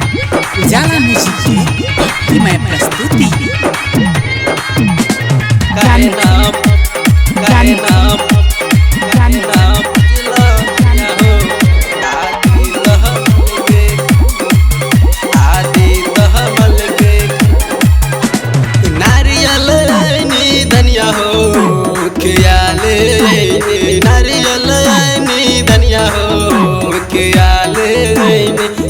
उजाला म्यूजिक की मैं प्रस्तुति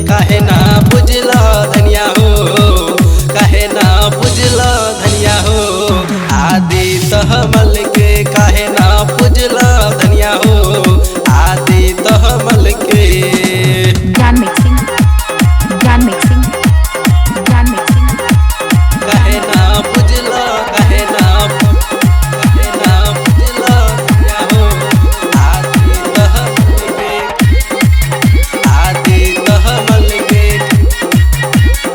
काहे ना बुझला धनिया हो, काहे ना बुझला धनिया हो, आदि तहमल के काहे ना बुझला धनिया हो, आदि तहमल के। ज्ञान मिक्सिंग काहे ना बुझला, काहे ना बुझला धनिया हो, आदि तहमल के, आदि तहमल के,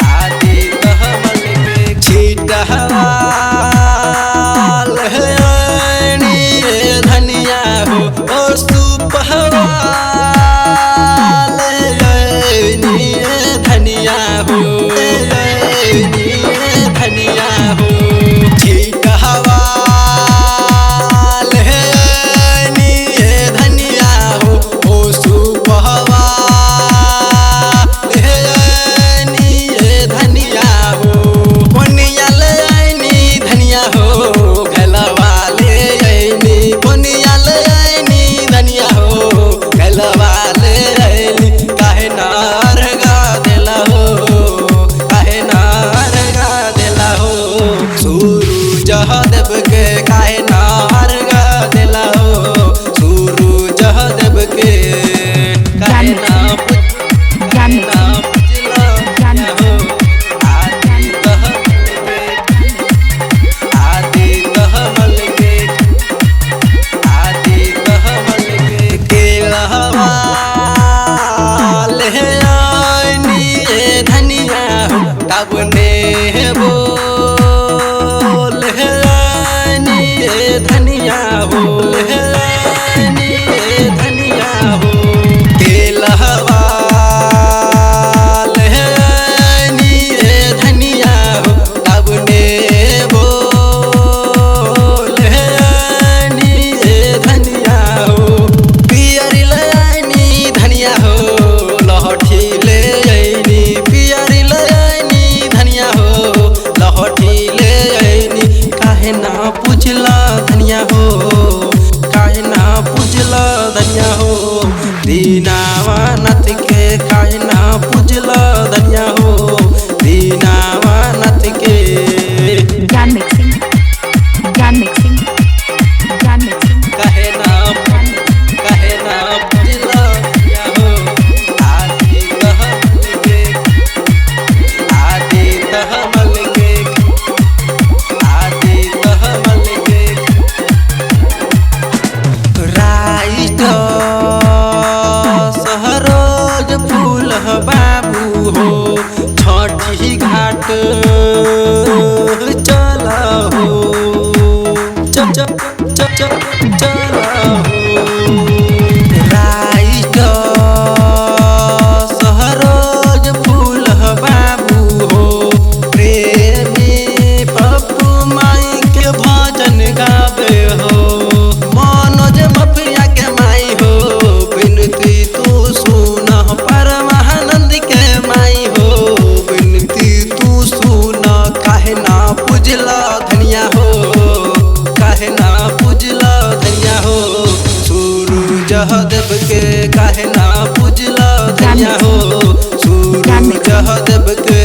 आदि तहमल के। छीटहवाल है धनिया हो, ओ सुपहवाल धनिया हो, धनिया हो। छीटहवाल है धनिया हो, ओ सुपहवाल धनिया हो। कोनियल आईनी धनिया हो, गलवाले आईनी, कोनियल आईनी धनिया हो, गलवाले आईनी। काहे ना अर्घा देला हो, काहे ना अर्घा देला हो, सूरज देव के काहे ना अर्घा देला हो, सूरज देव के। काहे ना बुझला धनिया हो, आदि तहमल के, आदि तहमल के, आदि तहमल के। केलहवाल है आईनी धनिया हो, तब ने बोल है आईनी धनिया हो, है आईनी धनिया हो। केलहवाल है आईनी धनिया हो, तब ने बोल है आईनी धनिया हो। पियरी ले आईनी धनिया हो, लहठी ले आईनी, पियरी ले आईनी धनिया हो, लहठी ले आईनी। काहे ना बुझला धनिया हो, काहे ना बुझला धनिया हो, दीनावानत के काहे ना बुझला धनिया हो, दीनावानत के। ज्ञान मिक्सिंग काहे ना बुझला धनिया हो, आदि तहमल के, आदि तहमल के, आदि तहमल के। राइट सहरोज फूल बाबू हो, छठी घाट चला हो, चला हो। राइट सहरोज फूल बाबू हो, प्रेमी पप्पू माई के भजन गावे हो, मनोज मफिया के माई हो, बिनती तू सुन परमानंद के माई हो, बिनती तू सुन। काहे ना बुझला धनिया हो, काहे ना बुझला धनिया हो, सूरज देव के काहे ना बुझला धनिया हो, सूरज देव के।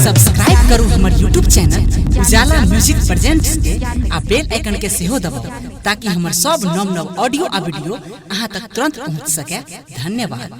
सब्सक्राइब करू हमर यूट्यूब चैनल उजाला म्यूजिक प्रेजेंट्स के आ बेल आइकन के सेहो दबाउ ताकि हमर सब नव ऑडियो आ वीडियो अहाँ तक तुरंत पहुंच सके। धन्यवाद।